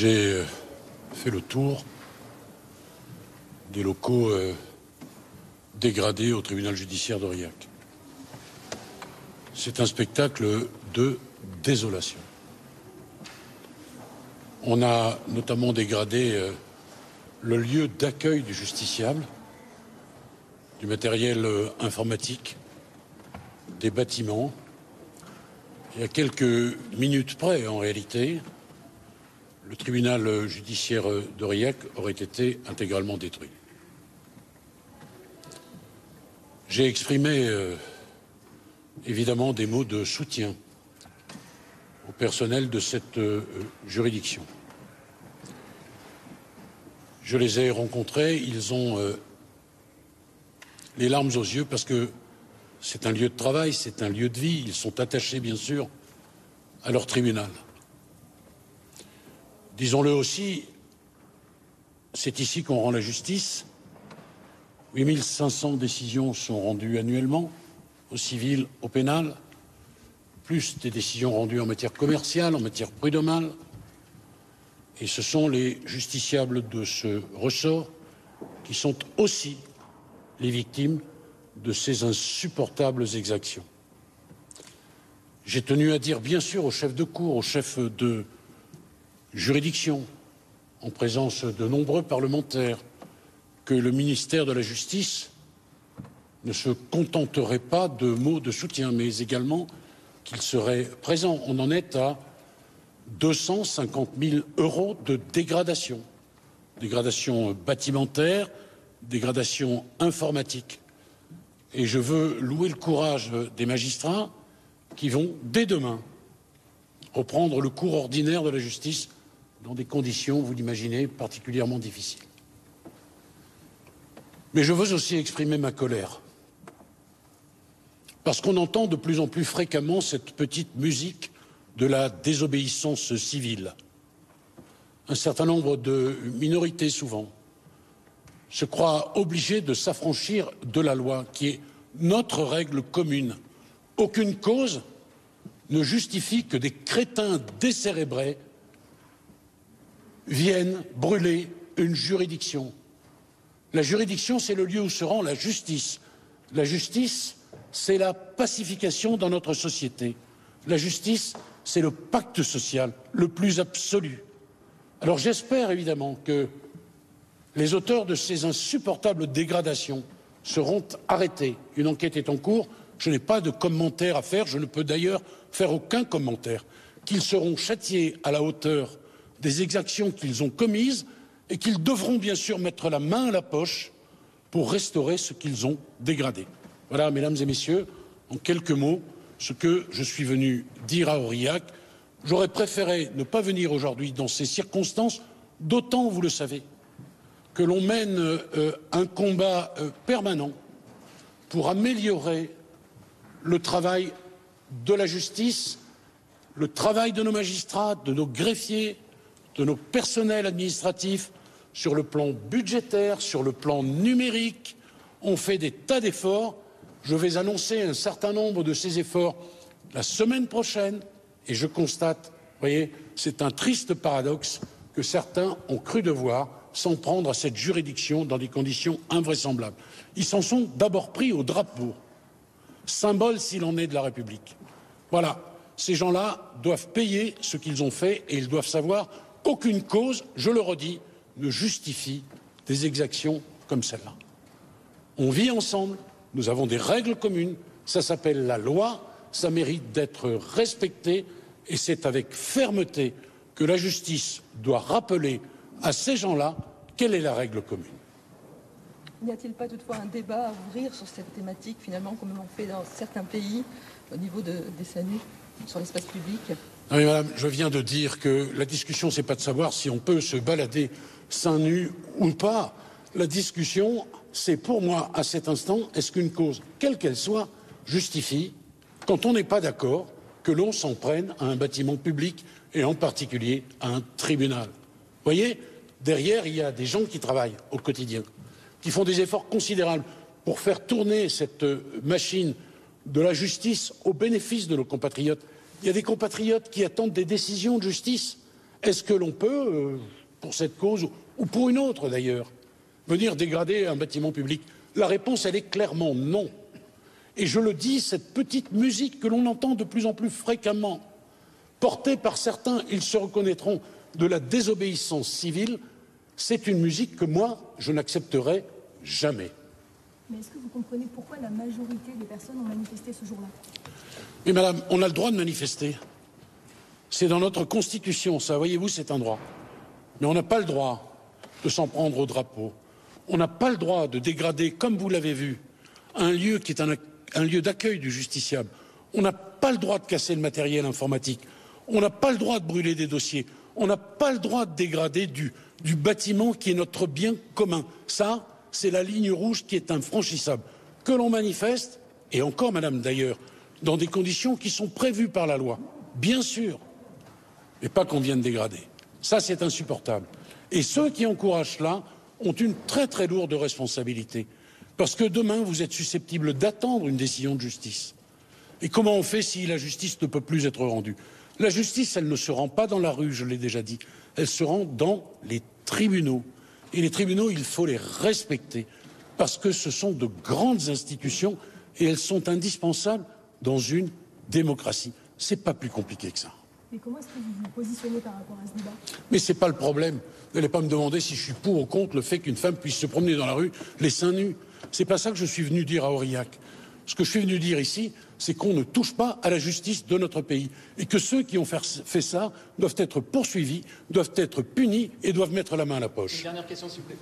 J'ai fait le tour des locaux dégradés au tribunal judiciaire d'Aurillac. C'est un spectacle de désolation. On a notamment dégradé le lieu d'accueil du justiciable, du matériel informatique, des bâtiments. Et à quelques minutes près, en réalité, le tribunal judiciaire d'Aurillac aurait été intégralement détruit. J'ai exprimé évidemment des mots de soutien au personnel de cette juridiction. Je les ai rencontrés, ils ont les larmes aux yeux parce que c'est un lieu de travail, c'est un lieu de vie, ils sont attachés bien sûr à leur tribunal. Disons-le aussi, c'est ici qu'on rend la justice. 8500 décisions sont rendues annuellement, au civil, au pénal, plus des décisions rendues en matière commerciale, en matière prud'homale. Et ce sont les justiciables de ce ressort qui sont aussi les victimes de ces insupportables exactions. J'ai tenu à dire, bien sûr, aux chefs de cour, aux chefs de juridiction, en présence de nombreux parlementaires, que le ministère de la Justice ne se contenterait pas de mots de soutien, mais également qu'il serait présent. On en est à 250 000 € de dégradation. Dégradation bâtimentaire, dégradation informatique. Et je veux louer le courage des magistrats qui vont, dès demain, reprendre le cours ordinaire de la justice dans des conditions, vous l'imaginez, particulièrement difficiles. Mais je veux aussi exprimer ma colère. Parce qu'on entend de plus en plus fréquemment cette petite musique de la désobéissance civile. Un certain nombre de minorités, souvent, se croient obligés de s'affranchir de la loi, qui est notre règle commune. Aucune cause ne justifie que des crétins décérébrés viennent brûler une juridiction. La juridiction, c'est le lieu où se rend la justice. La justice, c'est la pacification dans notre société. La justice, c'est le pacte social le plus absolu. Alors j'espère évidemment que les auteurs de ces insupportables dégradations seront arrêtés. Une enquête est en cours. Je n'ai pas de commentaire à faire. Je ne peux d'ailleurs faire aucun commentaire. Qu'ils seront châtiés à la hauteur des exactions qu'ils ont commises et qu'ils devront bien sûr mettre la main à la poche pour restaurer ce qu'ils ont dégradé. Voilà, mesdames et messieurs, en quelques mots, ce que je suis venu dire à Aurillac. J'aurais préféré ne pas venir aujourd'hui dans ces circonstances, d'autant, vous le savez, que l'on mène un combat permanent pour améliorer le travail de la justice, le travail de nos magistrats, de nos greffiers, de nos personnels administratifs, sur le plan budgétaire, sur le plan numérique. On fait des tas d'efforts. Je vais annoncer un certain nombre de ces efforts la semaine prochaine et je constate, vous voyez, c'est un triste paradoxe que certains ont cru devoir s'en prendre à cette juridiction dans des conditions invraisemblables. Ils s'en sont d'abord pris au drapeau, symbole s'il en est de la République. Voilà, ces gens-là doivent payer ce qu'ils ont fait et ils doivent savoir qu'aucune cause, je le redis, ne justifie des exactions comme celle-là. On vit ensemble, nous avons des règles communes, ça s'appelle la loi, ça mérite d'être respecté et c'est avec fermeté que la justice doit rappeler à ces gens-là quelle est la règle commune. N'y a-t-il pas toutefois un débat à ouvrir sur cette thématique, finalement, comme on fait dans certains pays, au niveau des SAMU, sur l'espace public? Non mais madame, je viens de dire que la discussion, c'est pas de savoir si on peut se balader seins nus ou pas. La discussion, c'est pour moi, à cet instant, est-ce qu'une cause, quelle qu'elle soit, justifie, quand on n'est pas d'accord, que l'on s'en prenne à un bâtiment public et en particulier à un tribunal. Vous voyez, derrière, il y a des gens qui travaillent au quotidien, qui font des efforts considérables pour faire tourner cette machine de la justice au bénéfice de nos compatriotes. Il y a des compatriotes qui attendent des décisions de justice. Est-ce que l'on peut, pour cette cause, ou pour une autre d'ailleurs, venir dégrader un bâtiment public? La réponse, elle est clairement non. Et je le dis, cette petite musique que l'on entend de plus en plus fréquemment, portée par certains, ils se reconnaîtront, de la désobéissance civile, c'est une musique que moi, je n'accepterai jamais. Mais est-ce que vous comprenez pourquoi la majorité des personnes ont manifesté ce jour-là? Mais madame, on a le droit de manifester. C'est dans notre Constitution, ça, voyez-vous, c'est un droit. Mais on n'a pas le droit de s'en prendre au drapeau. On n'a pas le droit de dégrader, comme vous l'avez vu, un lieu qui est un lieu d'accueil du justiciable. On n'a pas le droit de casser le matériel informatique. On n'a pas le droit de brûler des dossiers. On n'a pas le droit de dégrader du bâtiment qui est notre bien commun. Ça, c'est la ligne rouge qui est infranchissable. Que l'on manifeste, et encore, madame, d'ailleurs, dans des conditions qui sont prévues par la loi, bien sûr, mais pas qu'on vienne dégrader. Ça, c'est insupportable. Et ceux qui encouragent cela ont une très très lourde responsabilité. Parce que demain, vous êtes susceptible d'attendre une décision de justice. Et comment on fait si la justice ne peut plus être rendue? La justice, elle ne se rend pas dans la rue, je l'ai déjà dit. Elle se rend dans les tribunaux. Et les tribunaux, il faut les respecter. Parce que ce sont de grandes institutions et elles sont indispensables dans une démocratie. C'est pas plus compliqué que ça. Mais comment est-ce que vous vous positionnez par rapport à ce débat? Mais c'est pas le problème. Vous n'allez pas me demander si je suis pour ou contre le fait qu'une femme puisse se promener dans la rue les seins nus. C'est pas ça que je suis venu dire à Aurillac. Ce que je suis venu dire ici, c'est qu'on ne touche pas à la justice de notre pays et que ceux qui ont fait ça doivent être poursuivis, doivent être punis et doivent mettre la main à la poche. Une dernière question, s'il vous plaît.